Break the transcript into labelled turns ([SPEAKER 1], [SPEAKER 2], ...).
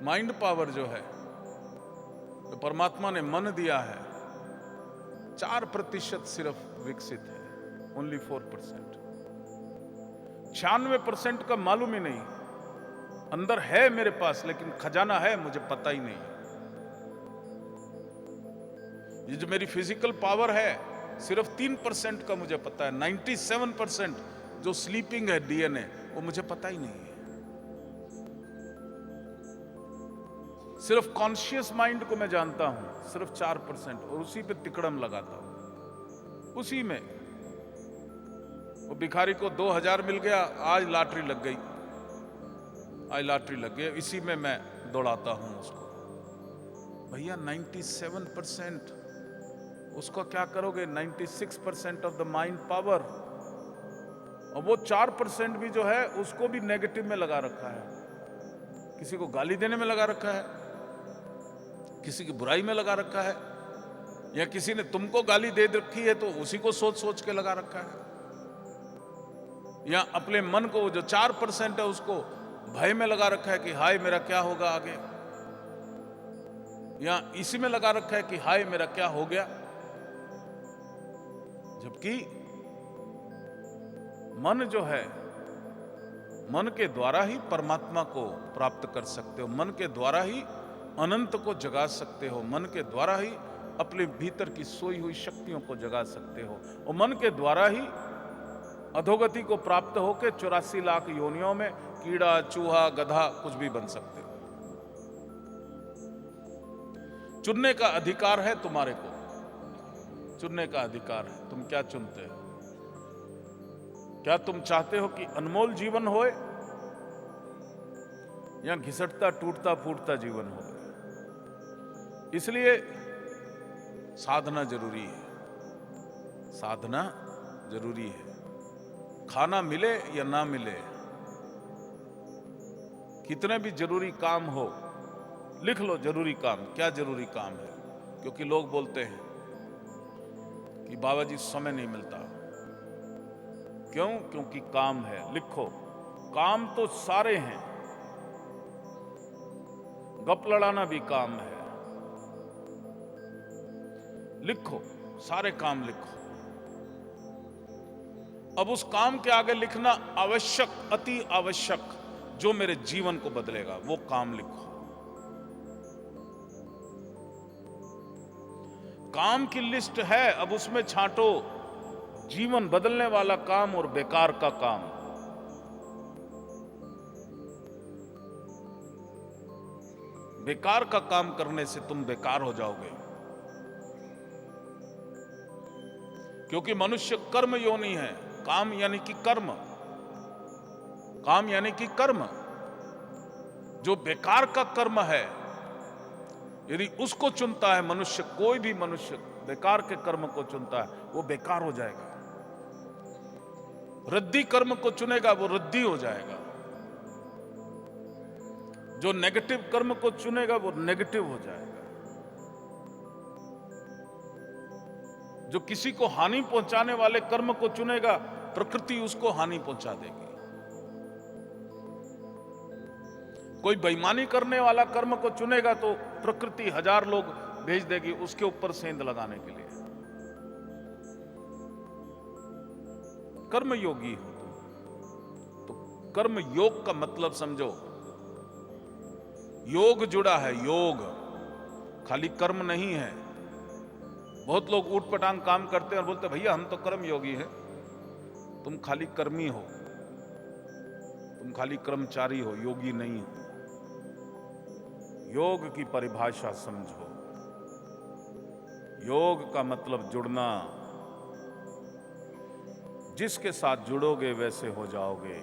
[SPEAKER 1] Mind power जो है, तो परमात्मा ने मन दिया है, 4% सिर्फ विकसित है, ओनली 4%। 96% का मालूम ही नहीं, अंदर है मेरे पास, लेकिन खजाना है मुझे पता ही नहीं। ये जो मेरी फिजिकल पावर है, सिर्फ 3% का मुझे पता है। 97% जो स्लीपिंग है डीएनए, वो मुझे पता ही नहीं है। सिर्फ कॉन्शियस माइंड को मैं जानता हूं, सिर्फ 4%, और उसी पे तिकड़म लगाता हूं। उसी में वो भिखारी को 2000 मिल गया, आज लॉटरी लग गई, आज लॉटरी लग गई, इसी में मैं दौड़ाता हूं उसको। भैया 97%, उसको क्या करोगे? 96% ऑफ द माइंड पावर। और वो 4% भी जो है, उसको भी नेगेटिव में लगा रखा है। किसी को गाली देने में लगा रखा है, किसी की बुराई में लगा रखा है, या किसी ने तुमको गाली दे रखी है तो उसी को सोच सोच के लगा रखा है, या अपने मन को जो 4% है उसको भय में लगा रखा है कि हाय मेरा क्या होगा आगे, या इसी में लगा रखा है कि हाय मेरा क्या हो गया। जबकि मन जो है, मन के द्वारा ही परमात्मा को प्राप्त कर सकते हो, मन के द्वारा ही अनंत को जगा सकते हो, मन के द्वारा ही अपने भीतर की सोई हुई शक्तियों को जगा सकते हो, और मन के द्वारा ही अधोगति को प्राप्त होकर 84 लाख योनियों में कीड़ा, चूहा, गधा कुछ भी बन सकते हो। चुनने का अधिकार है तुम्हारे को, चुनने का अधिकार है। तुम क्या चुनते हो? क्या तुम चाहते हो कि अनमोल जीवन होए, या घिसटता टूटता फूटता जीवन हो? इसलिए साधना जरूरी है, साधना जरूरी है। खाना मिले या ना मिले, कितने भी जरूरी काम हो, लिख लो जरूरी काम, क्या जरूरी काम है। क्योंकि लोग बोलते हैं कि बाबा जी समय नहीं मिलता। क्यों? क्योंकि काम है। लिखो, काम तो सारे हैं, गप लड़ाना भी काम है। लिखो, सारे काम लिखो। अब उस काम के आगे लिखना आवश्यक, अति आवश्यक, जो मेरे जीवन को बदलेगा, वो काम लिखो। काम की लिस्ट है, अब उसमें छांटो जीवन बदलने वाला काम और बेकार का काम। बेकार का काम करने से तुम बेकार हो जाओगे, क्योंकि मनुष्य कर्म योनि है। काम यानी कि कर्म, काम यानी कि कर्म। जो बेकार का कर्म है, यदि उसको चुनता है मनुष्य, कोई भी मनुष्य बेकार के कर्म को चुनता है, वो बेकार हो जाएगा। रद्दी कर्म को चुनेगा, वो रद्दी हो जाएगा। जो नेगेटिव कर्म को चुनेगा, वो नेगेटिव हो जाएगा। जो किसी को हानि पहुंचाने वाले कर्म को चुनेगा, प्रकृति उसको हानि पहुंचा देगी। कोई बेईमानी करने वाला कर्म को चुनेगा तो प्रकृति 1000 लोग भेज देगी उसके ऊपर सेंध लगाने के लिए। कर्म योगी हो तो कर्म योग का मतलब समझो। योग जुड़ा है, योग, खाली कर्म नहीं है। बहुत लोग ऊटपटांग काम करते हैं और बोलते भैया हम तो कर्म योगी हैं। तुम खाली कर्मी हो, तुम खाली कर्मचारी हो, योगी नहीं हो। योग की परिभाषा समझो। योग का मतलब जुड़ना। जिसके साथ जुड़ोगे वैसे हो जाओगे।